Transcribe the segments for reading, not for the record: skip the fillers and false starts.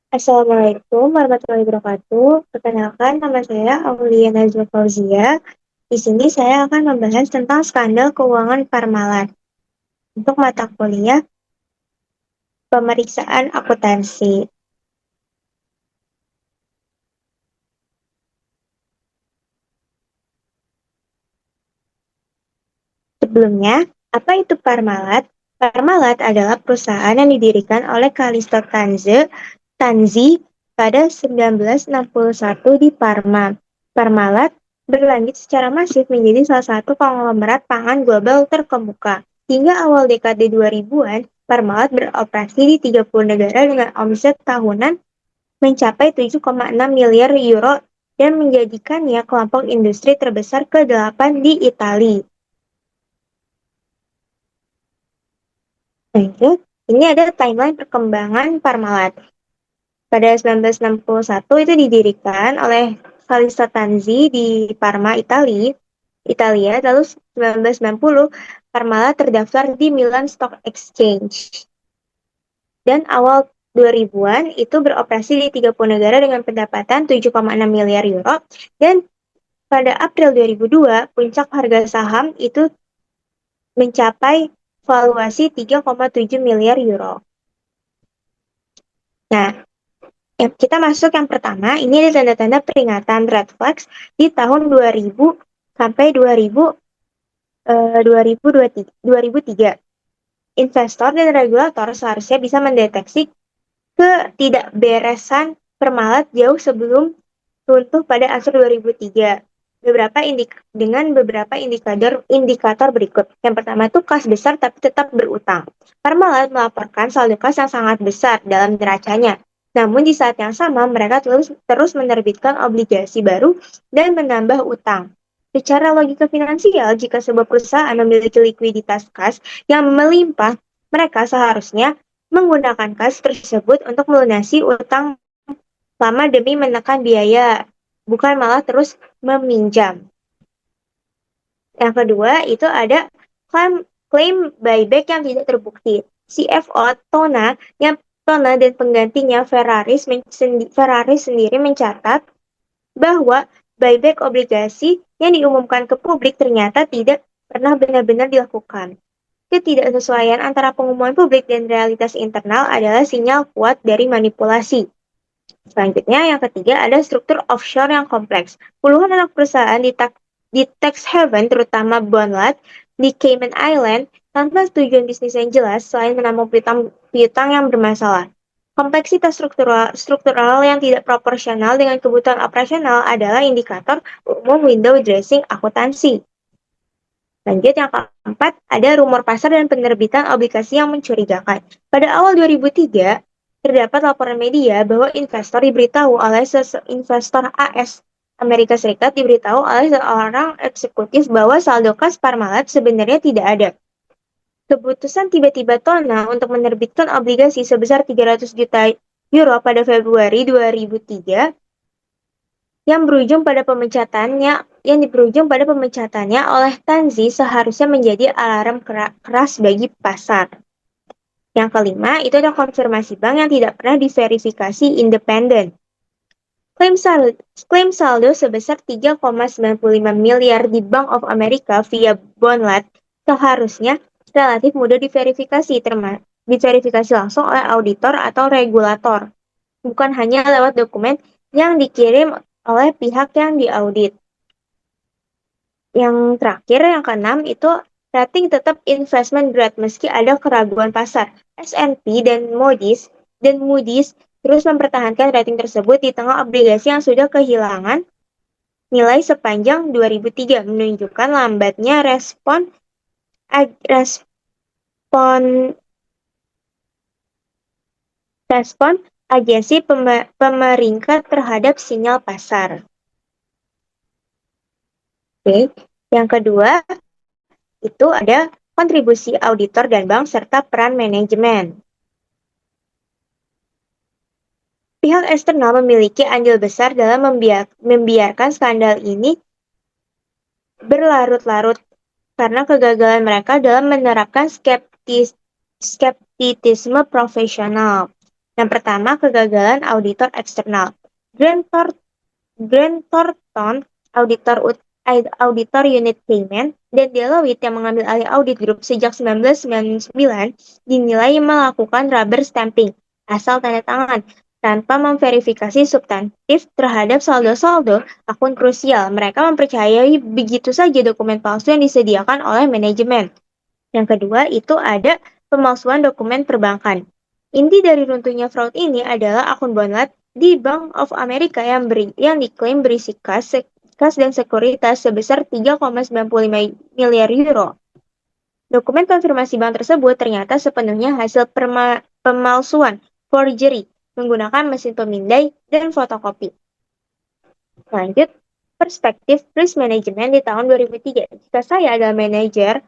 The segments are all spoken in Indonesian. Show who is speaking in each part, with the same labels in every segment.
Speaker 1: Assalamualaikum warahmatullahi wabarakatuh. Perkenalkan, nama saya Aulia Najwa Fauzia. Di sini saya akan membahas tentang skandal keuangan Parmalat untuk mata kuliah pemeriksaan akuntansi. Sebelumnya, apa itu Parmalat? Parmalat adalah perusahaan yang didirikan oleh Kalisto Tanzi pada 1961 di Parma. Parmalat berlanjut secara masif menjadi salah satu konglomerat pangan global terkemuka. Hingga awal dekade 2000-an, Parmalat beroperasi di 30 negara dengan omset tahunan mencapai 7,6 miliar euro dan menjadikannya kelompok industri terbesar ke-8 di Italia. Lanjut, ini ada timeline perkembangan Parmalat. Pada 1961 itu didirikan oleh Calista Tanzi di Parma, Italia. Lalu 1990 Parmalat terdaftar di Milan Stock Exchange. Dan awal 2000-an itu beroperasi di 30 negara dengan pendapatan 7,6 miliar euro. Dan pada April 2002, puncak harga saham itu mencapai valuasi 3,7 miliar euro. Nah, kita masuk yang pertama, ini ada tanda-tanda peringatan red flags di tahun 2000 sampai 2003. Investor dan regulator seharusnya bisa mendeteksi ketidakberesan Parmalat jauh sebelum runtuh pada akhir 2003. Dengan beberapa indikator berikut. Yang pertama itu kas besar tapi tetap berutang. Parmalat melaporkan saldo kas yang sangat besar dalam neracanya. Namun di saat yang sama mereka terus menerbitkan obligasi baru dan menambah utang. Secara logika finansial, jika sebuah perusahaan memiliki likuiditas kas yang melimpah, mereka seharusnya menggunakan kas tersebut untuk melunasi utang lama demi menekan biaya, bukan malah terus meminjam. Yang kedua, itu ada klaim buyback yang tidak terbukti. CFO Tona dan penggantinya Ferrari sendiri mencatat bahwa buyback obligasi yang diumumkan ke publik ternyata tidak pernah benar-benar dilakukan. Ketidaksesuaian antara pengumuman publik dan realitas internal adalah sinyal kuat dari manipulasi. Selanjutnya, yang ketiga ada struktur offshore yang kompleks. Puluhan anak perusahaan di tax haven, terutama Bonlat, di Cayman Island, tanpa tujuan bisnis yang jelas selain menampung piutang yang bermasalah. Kompleksitas struktural yang tidak proporsional dengan kebutuhan operasional adalah indikator umum window dressing akuntansi. Lanjut yang keempat, ada rumor pasar dan penerbitan obligasi yang mencurigakan. Pada awal 2003, terdapat laporan media bahwa investor AS Amerika Serikat diberitahu oleh seorang eksekutif bahwa saldo kas Parmalat sebenarnya tidak ada. Keputusan tiba-tiba Tona untuk menerbitkan obligasi sebesar 300 juta euro pada Februari 2003 yang berujung pada pemecatannya oleh Tanzi seharusnya menjadi alarm keras bagi pasar. Yang kelima, itu ada konfirmasi bank yang tidak pernah diverifikasi independen. Klaim saldo sebesar 3,95 miliar di Bank of America via Bonlat seharusnya relatif mudah diverifikasi langsung oleh auditor atau regulator, bukan hanya lewat dokumen yang dikirim oleh pihak yang diaudit. Yang terakhir, yang keenam, itu rating tetap investment grade meski ada keraguan pasar. S&P dan Moody's terus mempertahankan rating tersebut di tengah obligasi yang sudah kehilangan nilai sepanjang 2003, menunjukkan lambatnya respon respon agensi pemerintah terhadap sinyal pasar. Oke. Yang kedua, itu ada kontribusi auditor dan bank serta peran manajemen. Pihak eksternal memiliki andil besar dalam membiarkan skandal ini berlarut-larut karena kegagalan mereka dalam menerapkan skeptisisme profesional. Yang pertama, kegagalan auditor eksternal. Grant, Grant Thornton, auditor unit payment, dan Deloitte yang mengambil alih audit grup sejak 1999 dinilai melakukan rubber stamping asal tanda tangan tanpa memverifikasi substantif terhadap saldo-saldo akun krusial. Mereka mempercayai begitu saja dokumen palsu yang disediakan oleh manajemen. Yang kedua, itu ada pemalsuan dokumen perbankan. Inti dari runtuhnya fraud ini adalah akun bondlat di Bank of America yang diklaim berisi kas dan sekuritas sebesar 3,95 miliar euro. Dokumen konfirmasi bank tersebut ternyata sepenuhnya hasil pemalsuan, forgery, menggunakan mesin pemindai dan fotokopi. Lanjut, perspektif risk management di tahun 2003. Jika saya adalah manajer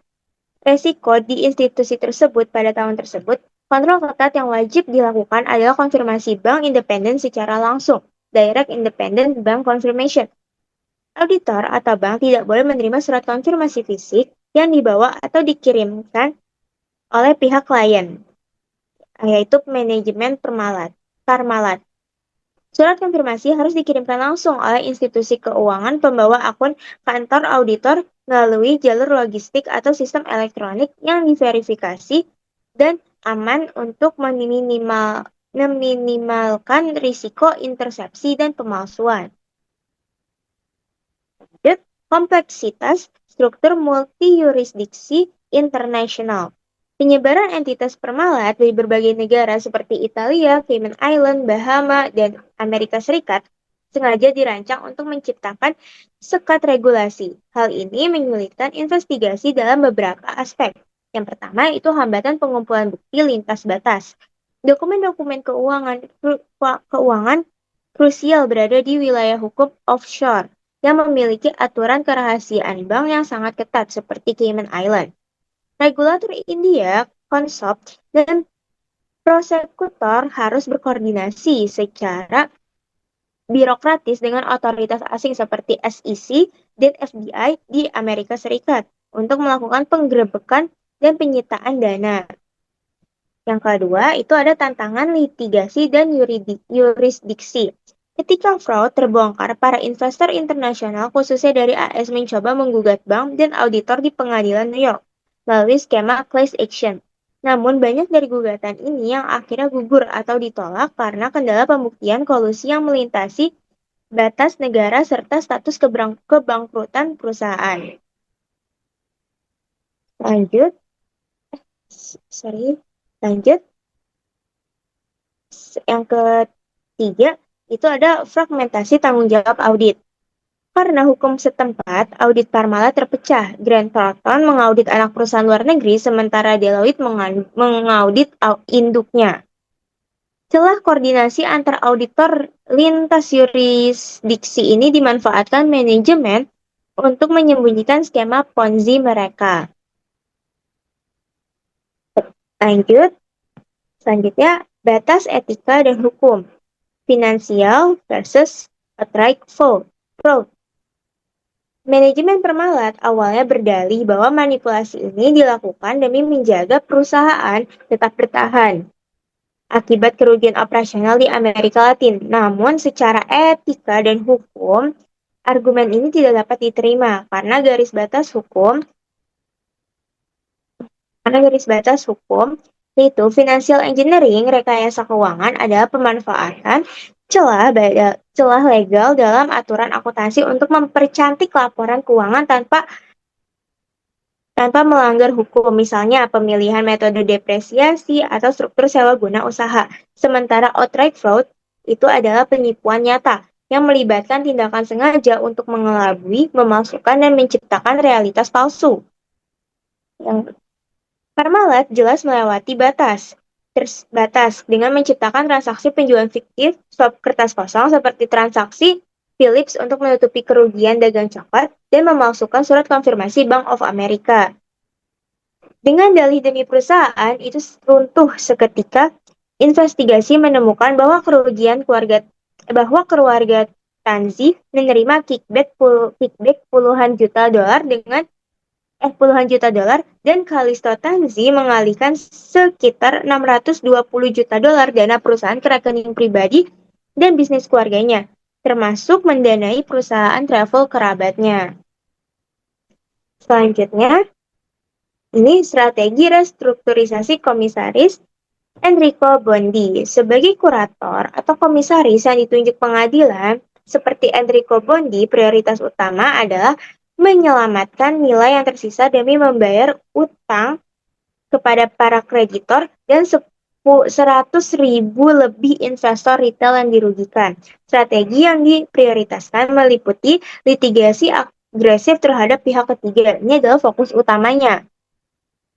Speaker 1: resiko di institusi tersebut pada tahun tersebut, kontrol ketat yang wajib dilakukan adalah konfirmasi bank independen secara langsung, direct independent bank confirmation. Auditor atau bank tidak boleh menerima surat konfirmasi fisik yang dibawa atau dikirimkan oleh pihak klien, yaitu manajemen Parmalat. Surat konfirmasi harus dikirimkan langsung oleh institusi keuangan pembawa akun kantor auditor melalui jalur logistik atau sistem elektronik yang diverifikasi dan aman untuk meminimalkan risiko intersepsi dan pemalsuan. Lanjut, kompleksitas struktur multi-yurisdiksi internasional. Penyebaran entitas Parmalat di berbagai negara seperti Italia, Cayman Island, Bahama, dan Amerika Serikat sengaja dirancang untuk menciptakan sekat regulasi. Hal ini menyulitkan investigasi dalam beberapa aspek. Yang pertama itu hambatan pengumpulan bukti lintas batas. Dokumen-dokumen keuangan krusial berada di wilayah hukum offshore yang memiliki aturan kerahasiaan bank yang sangat ketat seperti Cayman Island. Regulator India, konsop, dan prosekutor harus berkoordinasi secara birokratis dengan otoritas asing seperti SEC dan FBI di Amerika Serikat untuk melakukan penggerebekan dan penyitaan dana. Yang kedua, itu ada tantangan litigasi dan yurisdiksi. Ketika fraud terbongkar, para investor internasional khususnya dari AS mencoba menggugat bank dan auditor di pengadilan New York melalui skema class action. Namun banyak dari gugatan ini yang akhirnya gugur atau ditolak karena kendala pembuktian kolusi yang melintasi batas negara serta status kebangkrutan perusahaan. Lanjut. Lanjut. Yang ketiga, itu ada fragmentasi tanggung jawab audit. Karena hukum setempat, audit Parmalat terpecah. Grant Thornton mengaudit anak perusahaan luar negeri, sementara Deloitte mengaudit induknya. Celah koordinasi antar auditor lintas yurisdiksi ini dimanfaatkan manajemen untuk menyembunyikan skema Ponzi mereka. Lanjut. Selanjutnya, batas etika dan hukum. Finansial versus outright fraud. Manajemen Parmalat awalnya berdalih bahwa manipulasi ini dilakukan demi menjaga perusahaan tetap bertahan akibat kerugian operasional di Amerika Latin. Namun secara etika dan hukum, argumen ini tidak dapat diterima karena garis batas hukum yaitu financial engineering, rekayasa keuangan adalah pemanfaatan celah legal dalam aturan akuntansi untuk mempercantik laporan keuangan tanpa melanggar hukum, misalnya pemilihan metode depresiasi atau struktur sewa guna usaha. Sementara outright fraud itu adalah penipuan nyata yang melibatkan tindakan sengaja untuk mengelabui, memalsukan, dan menciptakan realitas palsu. Yang Parmalat jelas melewati batas dengan menciptakan transaksi penjualan fiktif swap kertas kosong seperti transaksi Philips untuk menutupi kerugian dagang coklat dan memalsukan surat konfirmasi Bank of America. Dengan dalih demi perusahaan itu runtuh seketika, investigasi menemukan bahwa keluarga Tanzi menerima kickback puluhan juta dolar dengan puluhan juta dolar, dan Callisto Tanzi mengalihkan sekitar 620 juta dolar dana perusahaan ke rekening pribadi dan bisnis keluarganya, termasuk mendanai perusahaan travel kerabatnya. Selanjutnya, ini strategi restrukturisasi komisaris Enrico Bondi. Sebagai kurator atau komisaris yang ditunjuk pengadilan, seperti Enrico Bondi, prioritas utama adalah menyelamatkan nilai yang tersisa demi membayar utang kepada para kreditor dan 100.000 lebih investor retail yang dirugikan. Strategi yang diprioritaskan meliputi litigasi agresif terhadap pihak ketiga. Ini adalah fokus utamanya.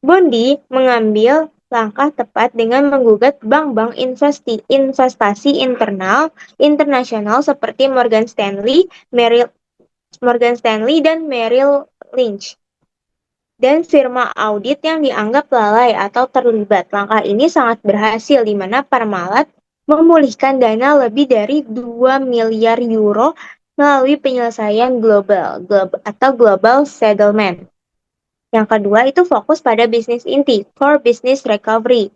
Speaker 1: Bondi mengambil langkah tepat dengan menggugat bank-bank investasi internasional seperti Morgan Stanley dan Merrill Lynch, dan firma audit yang dianggap lalai atau terlibat. Langkah ini sangat berhasil, di mana Parmalat memulihkan dana lebih dari 2 miliar euro melalui penyelesaian global settlement. Yang kedua itu fokus pada bisnis inti, core business recovery.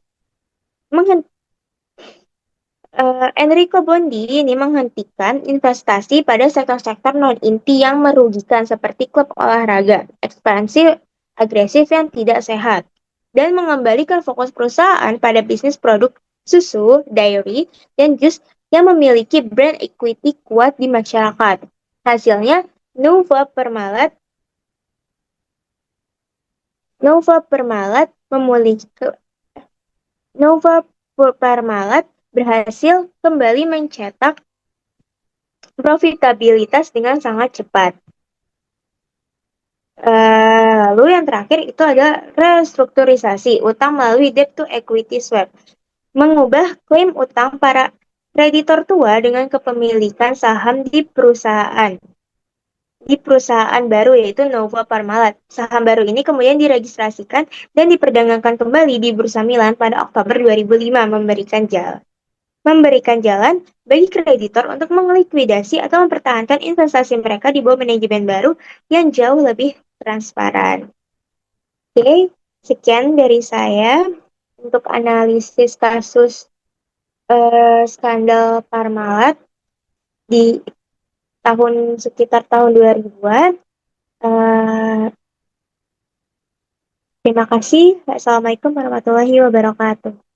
Speaker 1: Enrico Bondi ini menghentikan investasi pada sektor-sektor non-inti yang merugikan seperti klub olahraga, ekspansi agresif yang tidak sehat, dan mengembalikan fokus perusahaan pada bisnis produk susu, dairy, dan jus yang memiliki brand equity kuat di masyarakat. Hasilnya, Nova Parmalat berhasil kembali mencetak profitabilitas dengan sangat cepat. Lalu yang terakhir itu adalah restrukturisasi utang melalui debt to equity swap. Mengubah klaim utang para kreditor tua dengan kepemilikan saham di perusahaan baru, yaitu Nova Parmalat. Saham baru ini kemudian diregistrasikan dan diperdagangkan kembali di Bursa Milan pada Oktober 2005, memberikan jalan bagi kreditor untuk melikuidasi atau mempertahankan investasi mereka di bawah manajemen baru yang jauh lebih transparan. Oke, sekian dari saya untuk analisis kasus skandal Parmalat di sekitar tahun 2000-an. Terima kasih. Assalamualaikum warahmatullahi wabarakatuh.